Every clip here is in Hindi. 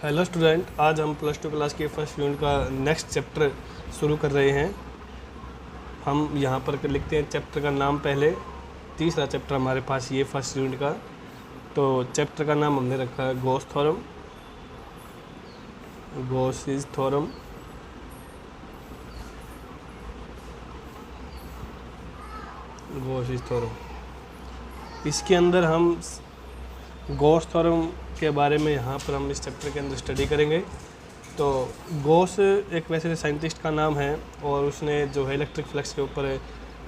हेलो स्टूडेंट, आज हम प्लस टू क्लास के फर्स्ट यूनिट का नेक्स्ट चैप्टर शुरू कर रहे हैं। हम यहाँ पर लिखते हैं चैप्टर का नाम पहले। तीसरा चैप्टर हमारे पास ये फर्स्ट यूनिट का। तो चैप्टर का नाम हमने रखा है गॉस थ्योरम। गॉसिस थ्योरम। गॉसिस थ्योरम। इसके अंदर हम गॉस थ्योरम के बारे में यहाँ पर हम इस चैप्टर के अंदर स्टडी करेंगे। तो गॉस एक वैसे साइंटिस्ट का नाम है और उसने जो है इलेक्ट्रिक फ्लक्स के ऊपर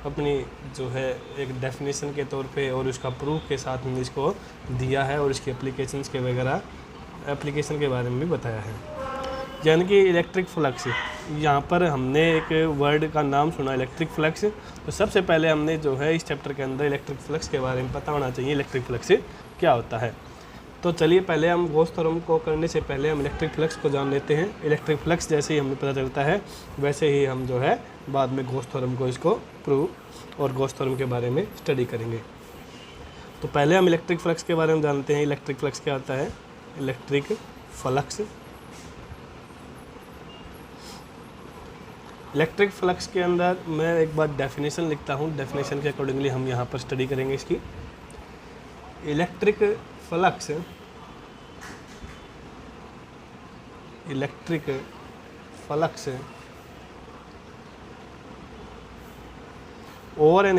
अपनी जो है एक डेफिनेशन के तौर पे और उसका प्रूफ के साथ में इसको दिया है और इसकी एप्लीकेशंस के वगैरह एप्लीकेशन के बारे में भी बताया है। यानी कि इलेक्ट्रिक फ्लक्स, यहाँ पर हमने एक वर्ड का नाम सुना इलेक्ट्रिक फ्लक्स। तो सबसे पहले हमने जो है इस चैप्टर के अंदर इलेक्ट्रिक फ्लक्स के बारे में पता होना चाहिए इलेक्ट्रिक फ्लक्स क्या होता है। तो चलिए पहले हम गॉस थ्योरम को करने से पहले हम इलेक्ट्रिक फ्लक्स को जान लेते हैं। इलेक्ट्रिक फ्लक्स जैसे ही हमें पता चलता है वैसे ही हम जो है बाद में गॉस थ्योरम को इसको प्रूव और गॉस थ्योरम के बारे में स्टडी करेंगे। तो पहले हम इलेक्ट्रिक फ्लक्स के बारे में जानते हैं। इलेक्ट्रिक फ्लक्स क्या होता है? इलेक्ट्रिक फ्लक्स, इलेक्ट्रिक फ्लक्स के अंदर मैं एक बार डेफिनेशन लिखता हूँ। डेफिनेशन के अकॉर्डिंगली हम यहाँ पर स्टडी करेंगे इसकी। Electric flux, electric flux over an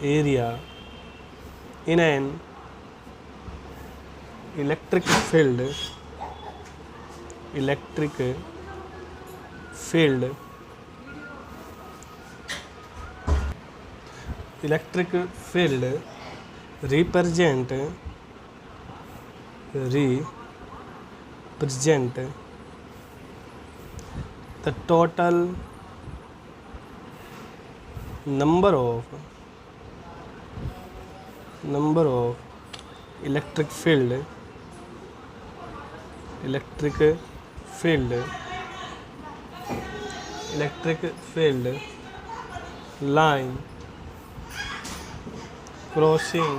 area in an electric field represent the total number of electric field line crossing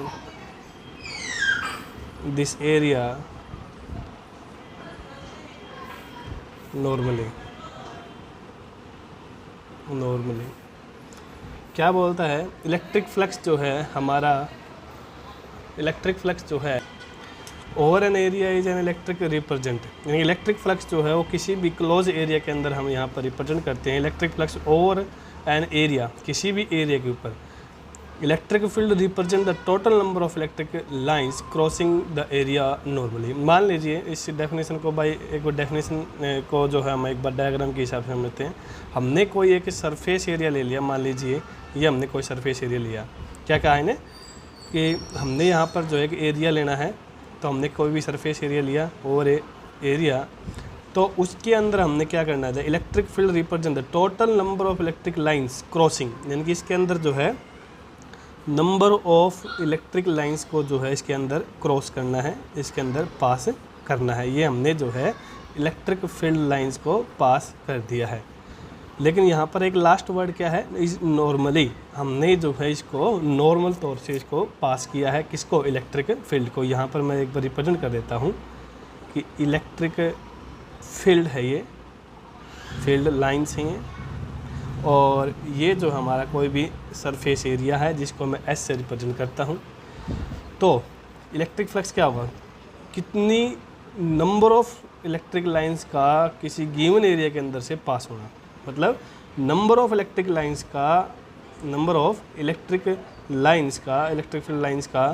this area normally। क्या बोलता है? इलेक्ट्रिक फ्लक्स जो है हमारा, इलेक्ट्रिक फ्लक्स जो है over an area is an electric represent, यानी इलेक्ट्रिक फ्लक्स जो है वो किसी भी क्लोज एरिया के अंदर हम यहाँ पर रिप्रेजेंट करते हैं। Electric flux over an area, किसी भी एरिया के ऊपर। Electric field represent the total number of electric lines crossing the area normally. मान लीजिए इस डेफिनेशन को भाई, एक बार डेफिनेशन को जो है हम एक बार डायग्राम के हिसाब से समझते हैं। हमने कोई एक सरफेस एरिया ले लिया, मान लीजिए ये हमने कोई सरफेस एरिया लिया। क्या कहा है कि हमने यहाँ पर जो है एक एरिया लेना है। तो हमने कोई भी सरफेस एरिया लिया और एरिया, तो उसके अंदर हमने क्या करना है? Electric field represent the total number of electric lines crossing, यानी कि इसके अंदर जो है नंबर ऑफ इलेक्ट्रिक लाइंस को जो है इसके अंदर क्रॉस करना है, इसके अंदर पास करना है। ये हमने जो है इलेक्ट्रिक फील्ड लाइंस को पास कर दिया है। लेकिन यहाँ पर एक लास्ट वर्ड क्या है? इस नॉर्मली, हमने जो है इसको नॉर्मल तौर से इसको पास किया है। किसको? इलेक्ट्रिक फील्ड को। यहाँ पर मैं एक बार रिप्रेजेंट कर देता हूँ कि इलेक्ट्रिक फील्ड है, ये फील्ड लाइंस हैं ये, और ये जो हमारा कोई भी सरफेस एरिया है जिसको मैं एस से रिप्रेजेंट करता हूँ। तो इलेक्ट्रिक फ्लक्स क्या होगा? कितनी नंबर ऑफ इलेक्ट्रिक लाइंस का किसी गिवन एरिया के अंदर से पास होना, मतलब number of electric field lines का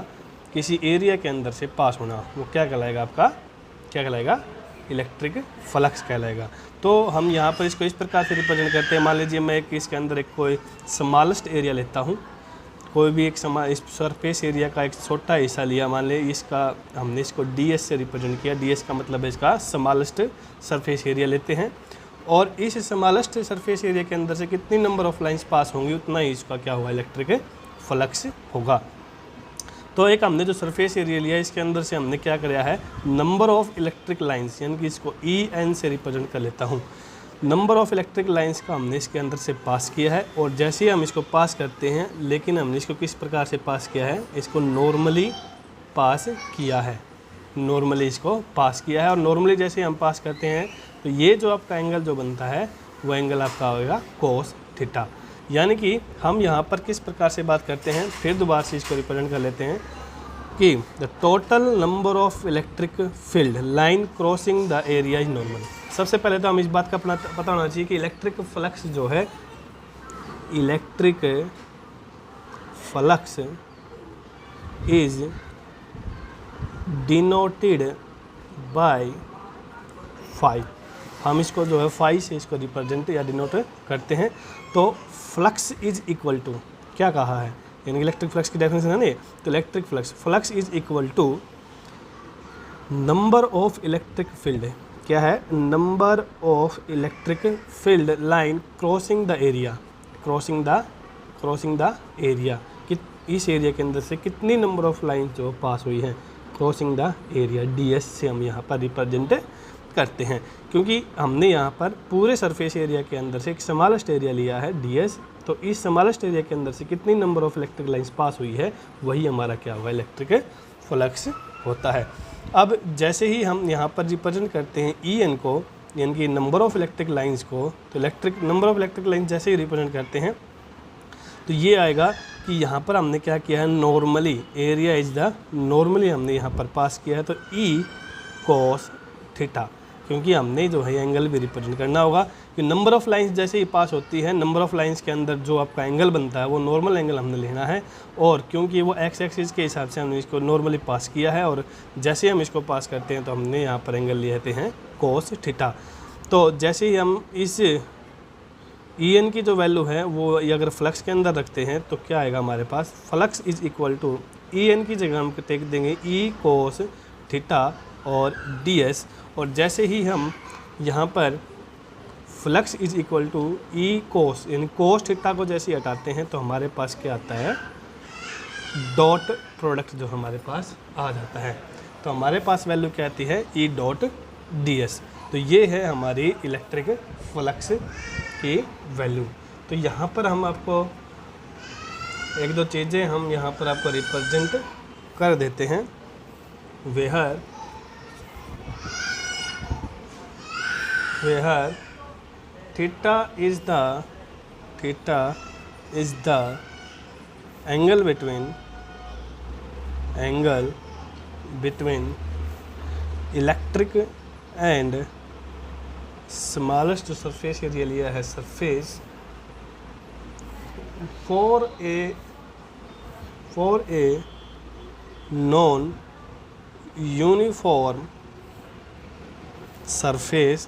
किसी एरिया के अंदर से पास होना, वो क्या कहलाएगा? आपका क्या कहलाएगा? इलेक्ट्रिक फ्लक्स कहलाएगा। तो हम यहाँ पर इसको इस प्रकार से रिप्रेजेंट करते हैं। मान लीजिए मैं इसके अंदर एक कोई स्मॉलेस्ट एरिया लेता हूँ, कोई भी एक इस सरफेस एरिया का एक छोटा हिस्सा लिया। मान ली इसका हमने इसको ds से रिप्रेजेंट किया। ds का मतलब है इसका स्मॉलेस्ट सरफेस एरिया लेते हैं, और इस स्मॉलेस्ट सरफेस एरिया के अंदर से कितनी नंबर ऑफ लाइंस पास होंगी उतना ही इसका क्या होगा? इलेक्ट्रिक फ्लक्स होगा। तो एक हमने जो सरफेस एरिया लिया इसके अंदर से हमने क्या कराया है? नंबर ऑफ इलेक्ट्रिक लाइंस, यानी कि इसको en से रिप्रेजेंट कर लेता हूँ। नंबर ऑफ इलेक्ट्रिक लाइंस का हमने इसके अंदर से पास किया है, और जैसे ही हम इसको पास करते हैं, लेकिन हमने इसको किस प्रकार से पास किया है? इसको नॉर्मली पास किया है, नॉर्मली इसको पास किया है। और नॉर्मली जैसे हम पास करते हैं तो ये जो आपका एंगल जो बनता है वो एंगल आपका होगा कोस थीटा। यानी कि हम यहाँ पर किस प्रकार से बात करते हैं, फिर दोबारा से इसको रिप्रेजेंट कर लेते हैं कि the total number of electric field line crossing the area is normal. सबसे पहले तो हम इस बात का पता होना चाहिए कि इलेक्ट्रिक फ्लक्स जो है, electric flux is denoted by phi. हम इसको जो है फाई से इसको रिप्रेजेंट या डिनोट करते हैं। तो फ्लक्स इज इक्वल टू क्या कहा है, यानी इलेक्ट्रिक फ्लक्स की डेफिनेशन है ना। तो electric flux is equal to number of electric field, क्या है, number of electric field line crossing the area, crossing the area कि इस एरिया के अंदर से कितनी नंबर ऑफ लाइन जो पास हुई हैं, क्रॉसिंग द एरिया, ds से हम यहाँ पर रिप्रेजेंट करते हैं। क्योंकि हमने यहाँ पर पूरे सरफेस एरिया के अंदर से एक स्मॉलेस्ट एरिया लिया है ds, तो इस स्मॉलेस्ट एरिया के अंदर से कितनी number of electric lines pass हुई है वही हमारा क्या होगा, इलेक्ट्रिक फ्लक्स होता है। अब जैसे ही हम यहाँ पर रिप्रेजेंट करते हैं En को, यानी कि नंबर ऑफ इलेक्ट्रिक लाइंस को, तो नंबर ऑफ इलेक्ट्रिक लाइंस जैसे ही रिप्रेजेंट करते हैं तो ये आएगा कि यहाँ पर हमने क्या किया है, normally area is the, normally हमने यहाँ पर पास किया है तो E cos थीटा, क्योंकि हमने जो है एंगल भी रिप्रेजेंट करना होगा कि नंबर ऑफ लाइंस जैसे ही पास होती है, नंबर ऑफ लाइंस के अंदर जो आपका एंगल बनता है वो नॉर्मल एंगल हमने लेना है। और क्योंकि वो एक्स एक्सिस के हिसाब से हमने इसको नॉर्मली पास किया है, और जैसे हम इसको पास करते हैं तो हमने यहाँ पर एंगल लेते हैं कोस थीटा। तो जैसे ही हम इस En की जो वैल्यू है वो अगर फ्लक्स के अंदर रखते हैं तो क्या आएगा हमारे पास, flux is equal to En की जगह हम टेक देंगे E cos थीटा और ds। और जैसे ही हम यहाँ पर flux is equal to E cos, यानी कोस थीटा को जैसे ही हटाते हैं तो हमारे पास क्या आता है, डॉट प्रोडक्ट जो हमारे पास आ जाता है। तो हमारे पास वैल्यू क्या आती है, E डॉट ds। तो ये है हमारी इलेक्ट्रिक फ्लक्स की वैल्यू। तो यहाँ पर हम आपको एक दो चीज़ें हम यहाँ पर आपको रिप्रेजेंट कर देते हैं। Where theta is the angle between electric and smallest जो सरफेस एरिया लिया है, surface for a non uniform surface,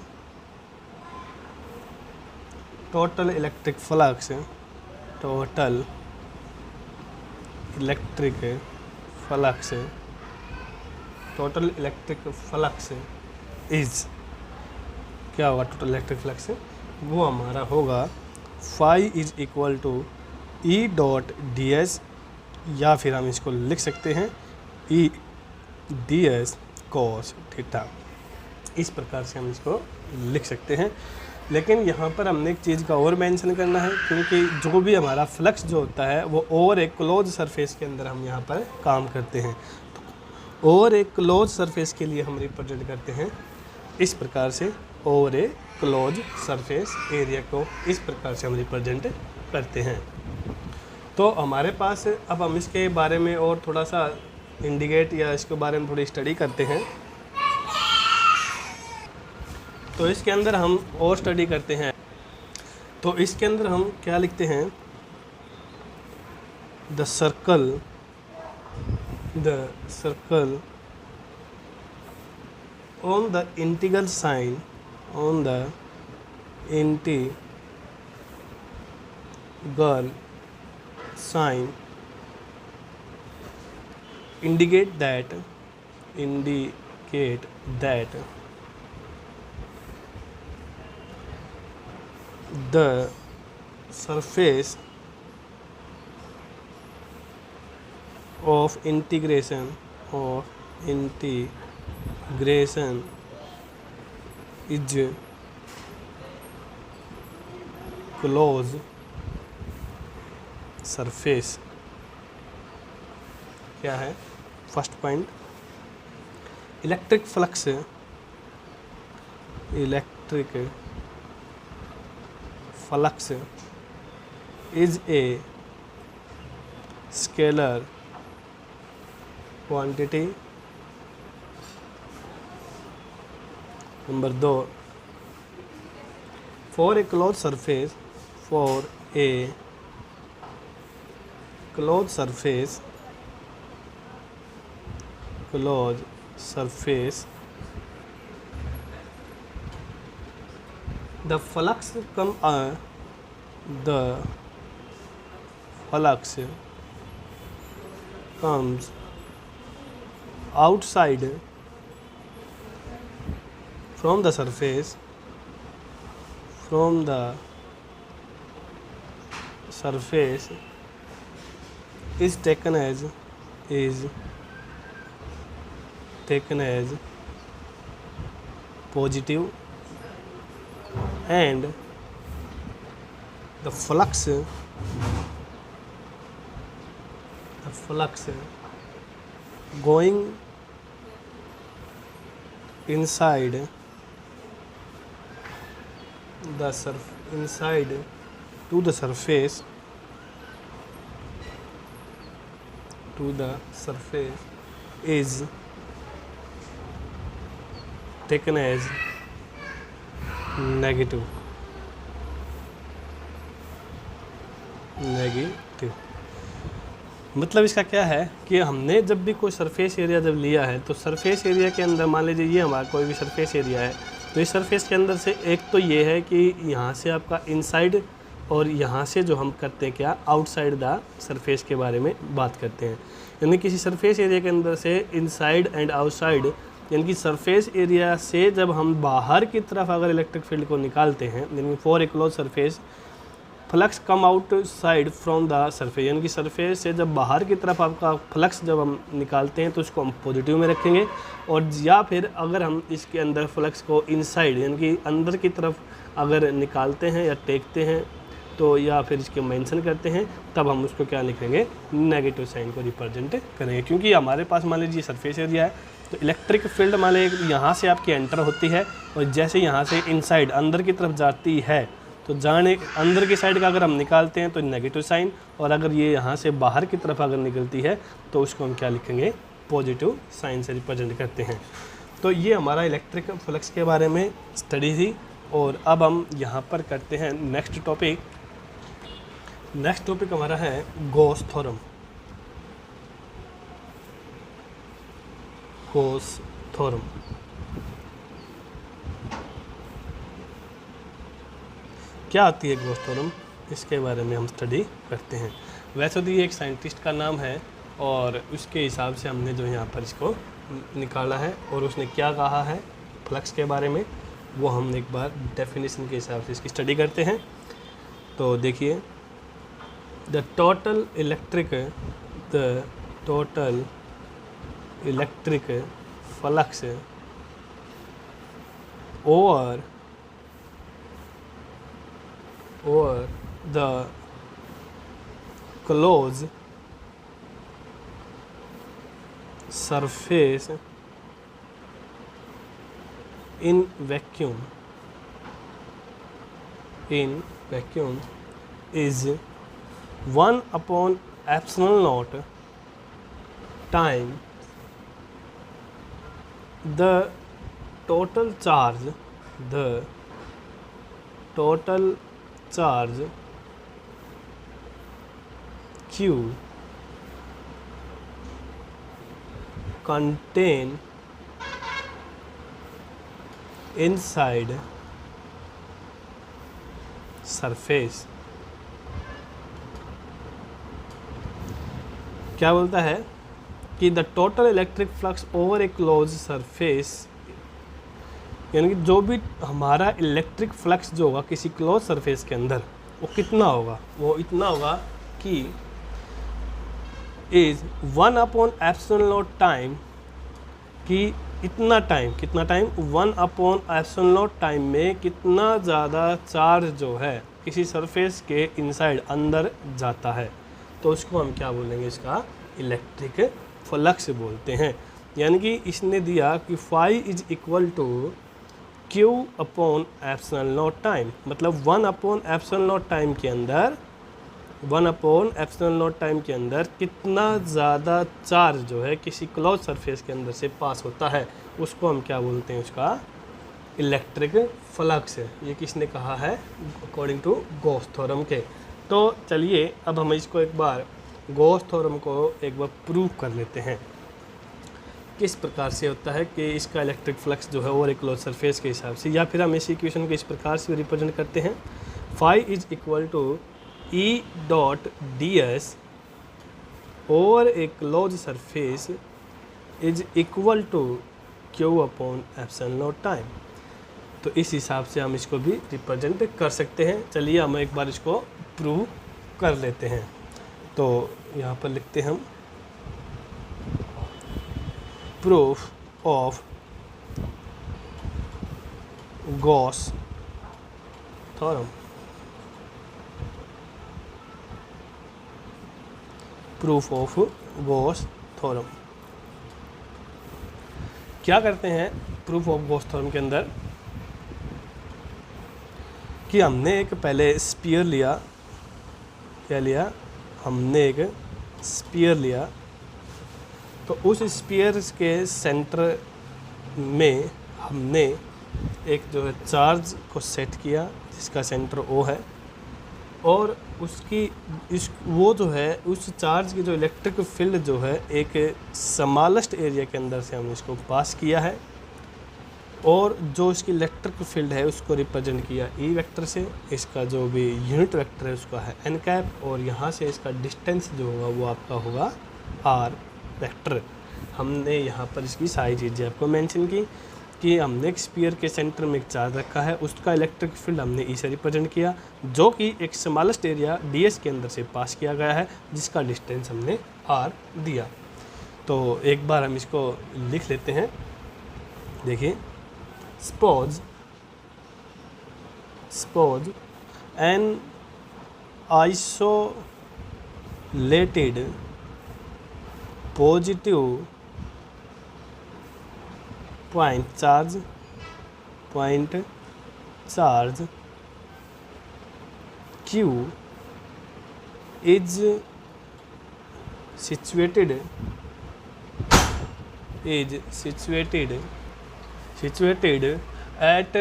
total electric flux is क्या होगा, टोटल इलेक्ट्रिक फ्लक्स वो हमारा होगा phi is equal to E dot ds, या फिर हम इसको लिख सकते हैं E ds cos थीटा। इस प्रकार से हम इसको लिख सकते हैं। लेकिन यहाँ पर हमने एक चीज़ का और मेंशन करना है, क्योंकि जो भी हमारा फ्लक्स जो होता है वो ओवर एक क्लोज सरफेस के अंदर हम यहाँ पर काम करते हैं। तो ओवर एक क्लोज सरफेस के लिए हम रिप्रेजेंट करते हैं इस प्रकार से, over a close surface area को इस प्रकार से हम रिप्रेजेंट करते हैं। तो हमारे पास अब हम इसके बारे में और थोड़ा सा इंडिकेट या इसके बारे में थोड़ी स्टडी करते हैं। तो इसके अंदर हम और स्टडी करते हैं। तो इसके अंदर हम क्या लिखते हैं, the circle on the integral sign indicate that the surface of integration is closed surface, क्या है, first point, electric flux is a scalar quantity. Number 2, for a close surface, closed surface the flux comes outside from the surface is taken as positive, and the flux going inside to the surface is taken as negative। मतलब इसका क्या है कि हमने जब भी कोई सरफेस एरिया जब लिया है तो सरफेस एरिया के अंदर मान लीजिए ये हमारा कोई भी सरफेस एरिया है, तो इस सरफेस के अंदर से एक तो ये है कि यहाँ से आपका इनसाइड और यहाँ से जो हम करते हैं क्या आउटसाइड द सरफेस के बारे में बात करते हैं। यानी किसी सरफेस एरिया के अंदर से इनसाइड एंड आउटसाइड, यानी कि सरफेस एरिया से जब हम बाहर की तरफ अगर इलेक्ट्रिक फील्ड को निकालते हैं, यानी for a close surface flux come outside from the surface, यानी कि सरफेस से जब बाहर की तरफ आपका फ्लक्स जब हम निकालते हैं तो उसको हम पॉजिटिव में रखेंगे, और या फिर अगर हम इसके अंदर फ्लक्स को इनसाइड यानी कि अंदर की तरफ अगर निकालते हैं या टेकते हैं तो या फिर इसके मेंशन करते हैं, तब हम उसको क्या लिखेंगे, नेगेटिव साइन को रिप्रेजेंट करेंगे। क्योंकि हमारे पास मान लीजिए सरफेस एरिया है तो इलेक्ट्रिक फील्ड मान लीजिए यहाँ से आपकी एंटर होती है और जैसे यहाँ से इनसाइड अंदर की तरफ जाती है तो जाने अंदर की साइड का अगर हम निकालते हैं तो नेगेटिव साइन, और अगर ये यहाँ से बाहर की तरफ अगर निकलती है तो उसको हम क्या लिखेंगे, पॉजिटिव साइन से रिप्रेजेंट करते हैं। तो ये हमारा इलेक्ट्रिक फ्लक्स के बारे में स्टडी थी, और अब हम यहाँ पर करते हैं नेक्स्ट टॉपिक। नेक्स्ट टॉपिक हमारा है गॉस थ्योरम। गॉस थ्योरम क्या आती है गॉस थ्योरम, इसके बारे में हम स्टडी करते हैं। वैसे तो ये एक साइंटिस्ट का नाम है और उसके हिसाब से हमने जो यहाँ पर इसको निकाला है, और उसने क्या कहा है फ्लक्स के बारे में वो हम एक बार डेफिनेशन के हिसाब से इसकी स्टडी करते हैं। तो देखिए, the total electric flux over the closed surface in vacuum is 1/epsilon0 time the total charge Q contain inside surface। क्या बोलता है कि the total electric flux over a close surface, यानी कि जो भी हमारा इलेक्ट्रिक फ्लक्स जो होगा किसी क्लोज सरफेस के अंदर वो कितना होगा, वो इतना होगा कि इज 1/epsilon0 टाइम, कि इतना टाइम, कितना टाइम 1/epsilon0 टाइम में कितना ज़्यादा चार्ज जो है किसी सरफेस के इनसाइड अंदर जाता है, तो उसको हम क्या बोलेंगे, इसका इलेक्ट्रिक फ्लक्स बोलते हैं। यानी कि इसने दिया कि phi is equal to q upon epsilon naught time, मतलब 1 अपॉन एप्सिलॉन नॉट टाइम के अंदर 1 अपॉन एप्सिलॉन नॉट टाइम के अंदर कितना ज़्यादा चार्ज जो है किसी क्लोज सरफेस के अंदर से पास होता है, उसको हम क्या बोलते हैं, उसका इलेक्ट्रिक फ्लक्स है। ये किसने कहा है, अकॉर्डिंग टू गॉस थ्योरम के। तो चलिए अब हम इसको एक बार गॉस थ्योरम को एक बार प्रूव कर लेते हैं किस प्रकार से होता है कि इसका इलेक्ट्रिक फ्लक्स जो है और एक क्लोज सरफेस के हिसाब से, या फिर हम इस इक्वेशन को इस प्रकार से रिप्रेजेंट करते हैं, phi is equal to E dot D s over a close surface is equal to q upon epsilon naught time. तो इस हिसाब से हम इसको भी रिप्रेजेंट कर सकते हैं। चलिए हम एक बार इसको प्रूव कर लेते हैं। तो यहाँ पर लिखते हैं हम proof of Gauss theorem. Proof of Gauss theorem क्या करते हैं प्रूफ ऑफ गॉस थ्योरम के अंदर कि हमने एक पहले स्पीयर लिया, क्या लिया, हमने एक स्पीयर लिया, तो उस स्पीयर के सेंटर में हमने एक जो है चार्ज को सेट किया जिसका सेंटर ओ है, और उसकी वो जो है उस चार्ज की जो इलेक्ट्रिक फील्ड जो है एक स्मॉलेस्ट एरिया के अंदर से हमने इसको पास किया है, और जो इसकी इलेक्ट्रिक फील्ड है उसको रिप्रेजेंट किया ई वेक्टर से, इसका जो भी यूनिट वेक्टर है उसका है एन कैप, और यहाँ से इसका डिस्टेंस जो होगा वो आपका होगा आर वेक्टर। हमने यहाँ पर इसकी सारी चीज़ें आपको मेंशन की कि हमने एक स्पीयर के सेंटर में एक चार्ज रखा है, उसका इलेक्ट्रिक फील्ड हमने ई से रिप्रेजेंट किया जो कि एक स्मॉलेस्ट एरिया डी एस के अंदर से पास किया गया है जिसका डिस्टेंस हमने आर दिया। तो एक बार हम इसको लिख लेते हैं। देखिए, suppose an isolated positive point charge Q is situated at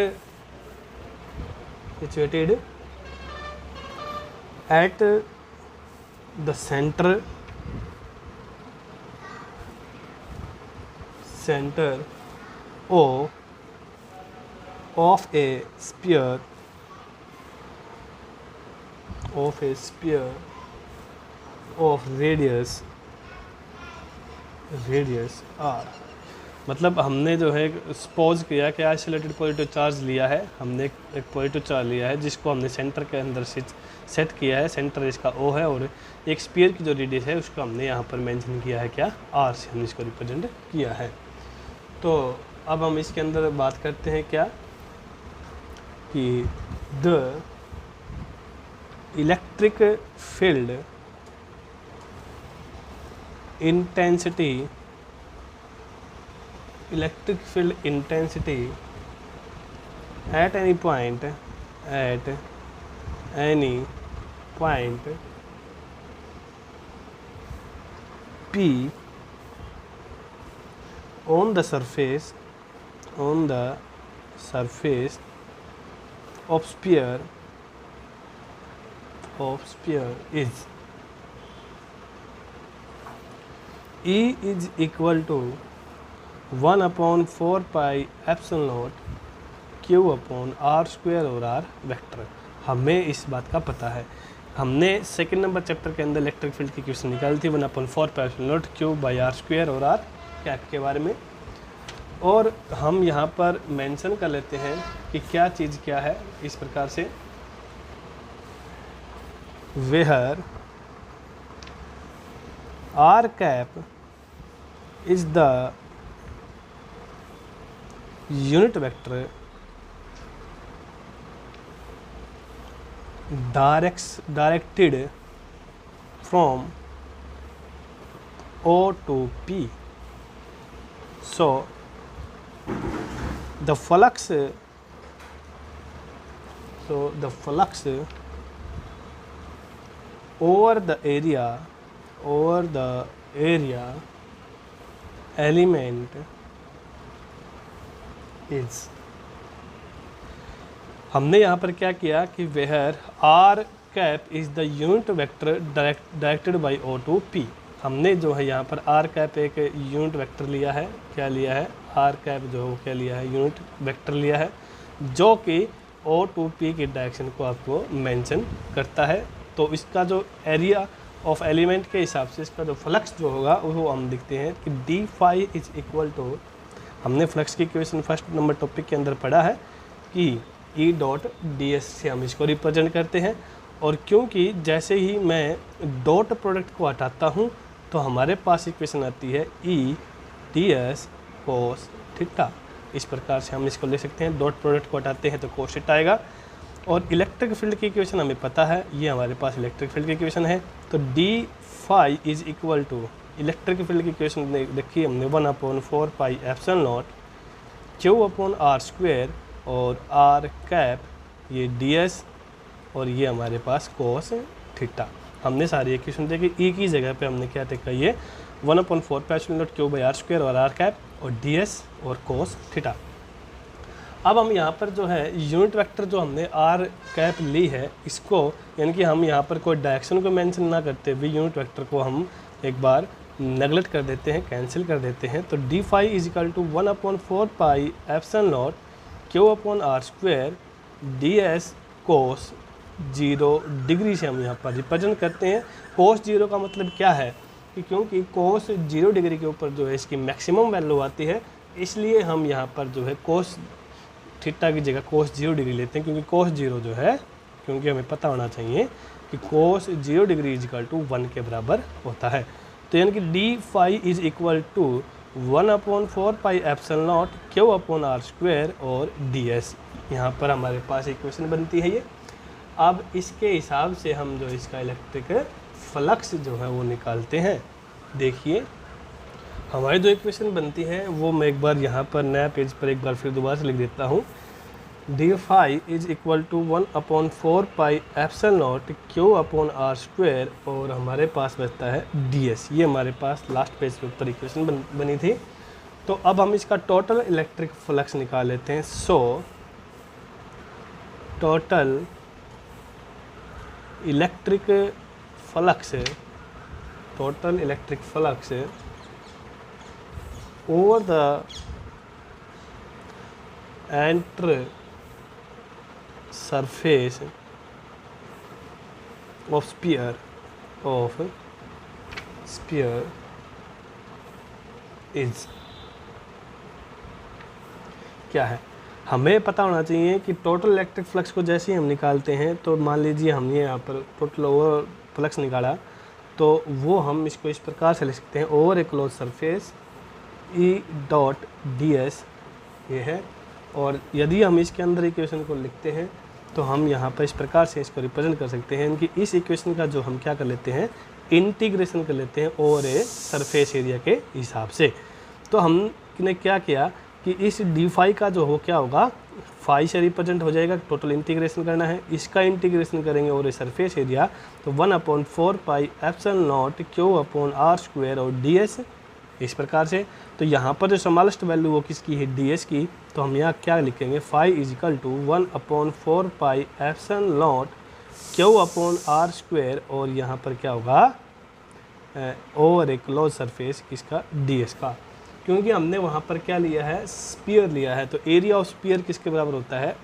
the center of a sphere of radius r। मतलब हमने जो है सपोज किया कि आइसोलेटेड पॉजिटिव चार्ज लिया है, हमने एक पॉजिटिव चार्ज लिया है जिसको हमने सेंटर के अंदर सेट किया है, सेंटर इसका ओ है, और एक स्पीयर की जो रेडियस है उसको हमने यहाँ पर मेंशन किया है क्या, आर से हमने इसको रिप्रेजेंट किया है। तो अब हम इसके अंदर बात करते हैं क्या कि the electric field intensity at any point P on the surface of sphere is E is equal to 1 upon 4 pi epsilon naught q upon r square और आर वेक्टर। हमें इस बात का पता है, हमने सेकंड नंबर चैप्टर के अंदर इलेक्ट्रिक फील्ड की क्वेश्चन निकाली थी 1 upon 4 pi epsilon naught q by r square और आर कैप के बारे में, और हम यहाँ पर मेंशन कर लेते हैं कि क्या चीज़ क्या है इस प्रकार से, where r cap is the unit vector directed from O to P. So the flux over the area element is, हमने यहाँ पर क्या किया कि where r cap is the unit vector directed by O to P. हमने जो है यहाँ पर r cap एक यूनिट वेक्टर लिया है, क्या लिया है, r cap जो है क्या लिया है, यूनिट वेक्टर लिया है, जो कि O to P की डायरेक्शन को आपको मेंशन करता है। तो इसका जो एरिया ऑफ एलिमेंट के हिसाब से इसका जो फ्लक्स जो होगा वो हम देखते हैं कि d phi is equal to, हमने फ्लक्स की इक्वेशन फर्स्ट नंबर टॉपिक के अंदर पढ़ा है कि ई डॉट डी एस से हम इसको रिप्रेजेंट करते हैं। और क्योंकि जैसे ही मैं डॉट प्रोडक्ट को हटाता हूँ तो हमारे पास इक्वेशन आती है E D s cos theta. इस प्रकार से हम इसको ले सकते हैं, डॉट प्रोडक्ट को हटाते हैं तो कोस थीटा आएगा। और इलेक्ट्रिक फील्ड की इक्वेशन हमें पता है, ये हमारे पास इलेक्ट्रिक फील्ड की इक्वेशन है। तो d phi is equal to, electric field की इक्वेशन देखिए हमने 1/4 pi epsilon naught q upon r square और आर कैप, ये डी एस और ये हमारे पास कोस थीटा। हमने सारी इक्वेशन देखी, ई की जगह पे हमने क्या देखा, ये 1/4 pi epsilon naught q by r square और आर कैप और डी एस और कोस थीटा। अब हम यहाँ पर जो है यूनिट वेक्टर जो हमने आर कैप ली है इसको, यानी कि हम यहाँ पर कोई डायरेक्शन को मेंशन ना करते भी यूनिट वेक्टर को हम एक बार नेगलेक्ट कर देते हैं, कैंसिल कर देते हैं। तो d phi is equal to 1/4 pi epsilon naught q upon r square d s cos 0 degree से हम यहाँ पर रिप्रेजेंट करते हैं। कोस 0 का मतलब क्या है कि क्योंकि कोस 0 डिग्री के ऊपर जो है इसकी मैक्सिमम वैल्यू आती है, इसलिए हम यहाँ पर जो है कोस थीटा की जगह कोस 0 डिग्री लेते हैं। क्योंकि कोस 0 जो है, क्योंकि हमें पता होना चाहिए कि cos 0 degree is equal to 1 के बराबर होता है। तो यानी कि d phi is equal to 1/4 pi epsilon naught q upon r square और डी एस। यहाँ पर हमारे पास इक्वेशन बनती है ये। अब इसके हिसाब से हम जो इसका इलेक्ट्रिक फ्लक्स जो है वो निकालते हैं। देखिए हमारी जो इक्वेशन बनती है वो मैं एक बार यहाँ पर नया पेज पर एक बार फिर दोबारा से लिख देता हूँ। D phi is equal to 1/4 pi epsilon naught q upon r square और हमारे पास बचता है डी एस। ये हमारे पास लास्ट पेज के ऊपर इक्वेशन बनी थी। तो अब हम इसका टोटल इलेक्ट्रिक फ्लक्स निकाल लेते हैं। So total electric flux over the entire surface of sphere is क्या है, हमें पता होना चाहिए कि टोटल इलेक्ट्रिक फ्लक्स को जैसे ही हम निकालते हैं तो मान लीजिए हमने यहाँ पर टोटल ओवर फ्लक्स निकाला तो वो हम इसको इस प्रकार से लिख सकते हैं, over a close surface E dot D S ये है। और यदि हम इसके अंदर इक्वेशन को लिखते हैं तो हम यहाँ पर इस प्रकार से इसको रिप्रेजेंट कर सकते हैं कि इस इक्वेशन का जो हम क्या कर लेते हैं, इंटीग्रेशन कर लेते हैं ओवर ए सरफेस एरिया के हिसाब से। तो हमने क्या किया कि इस डी फाई का जो हो क्या होगा, फाई से रिप्रेजेंट हो जाएगा, टोटल इंटीग्रेशन करना है, इसका इंटीग्रेशन करेंगे ओवर ए सरफेस एरिया तो 1/4 pi epsilon naught q upon r square और डी एस इस प्रकार से। तो यहाँ पर जो स्मॉलेस्ट वैल्यू वो किसकी है, डी एस की। तो हम यहाँ क्या लिखेंगे, phi is equal to 1/4 pi epsilon naught q upon r square और यहाँ पर क्या होगा ओवर ए क्लोज सरफेस किसका, डी एस का। क्योंकि हमने वहाँ पर क्या लिया है, स्पीयर लिया है। तो एरिया ऑफ स्पीयर किसके बराबर होता है,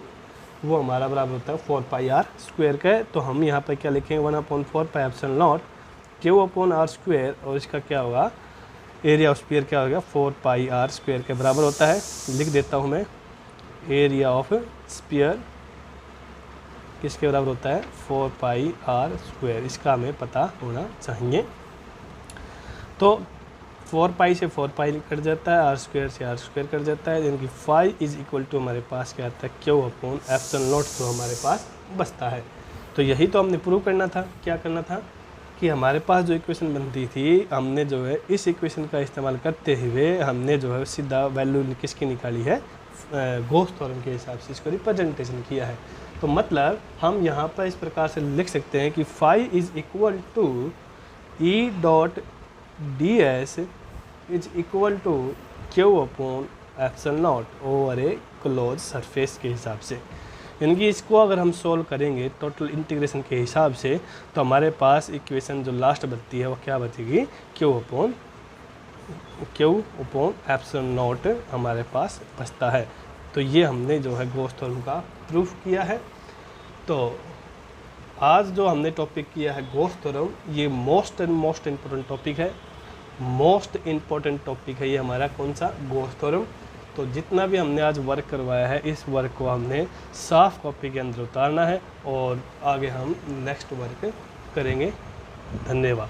वो हमारा बराबर होता है 4 पाई आर स्क्वायर का। तो हम यहाँ पर क्या लिखेंगे 1/4 pi epsilon naught q upon r square और इसका क्या होगा, एरिया ऑफ स्पीयर क्या हो गया 4 पाई आर स्क्वायर के बराबर होता है। लिख देता हूँ मैं, एरिया ऑफ स्पीयर किसके बराबर होता है 4 पाई आर स्क्वायर, इसका हमें पता होना चाहिए। तो 4 पाई से 4 पाई कट जाता है, आर स्क्वायर से आर स्क्वायर कट जाता है, यानी कि फाई इज इक्वल टू हमारे पास क्या आता है क्यू अपॉन एप्सिलॉन नॉट जो हमारे पास बचता है। तो यही तो हमने प्रूव करना था। क्या करना था कि हमारे पास जो इक्वेशन बनती थी, हमने जो है इस इक्वेशन का इस्तेमाल करते हुए हमने जो है सीधा वैल्यू किसकी निकाली है, गॉस थ्योरम के हिसाब से इसको रिप्रेजेंटेशन किया है। तो मतलब हम यहाँ पर इस प्रकार से लिख सकते हैं कि phi is equal to E dot D s is equal to q upon epsilon naught over a close surface के हिसाब से। यानी कि इसको अगर हम सोल्व करेंगे टोटल इंटीग्रेशन के हिसाब से, तो हमारे पास इक्वेशन जो लास्ट बचती है वो क्या बचेगी, क्यू अपॉन एप्सिलॉन नॉट हमारे पास बचता है। तो ये हमने जो है गॉस थ्योरम का प्रूफ किया है। तो आज जो हमने टॉपिक किया है गॉस थ्योरम, ये मोस्ट इम्पोर्टेंट टॉपिक है, मोस्ट इम्पोर्टेंट टॉपिक है ये हमारा, कौन सा, गॉस थ्योरम। तो जितना भी हमने आज वर्क करवाया है, इस वर्क को हमने साफ कॉपी के अंदर उतारना है और आगे हम नेक्स्ट वर्क करेंगे। धन्यवाद।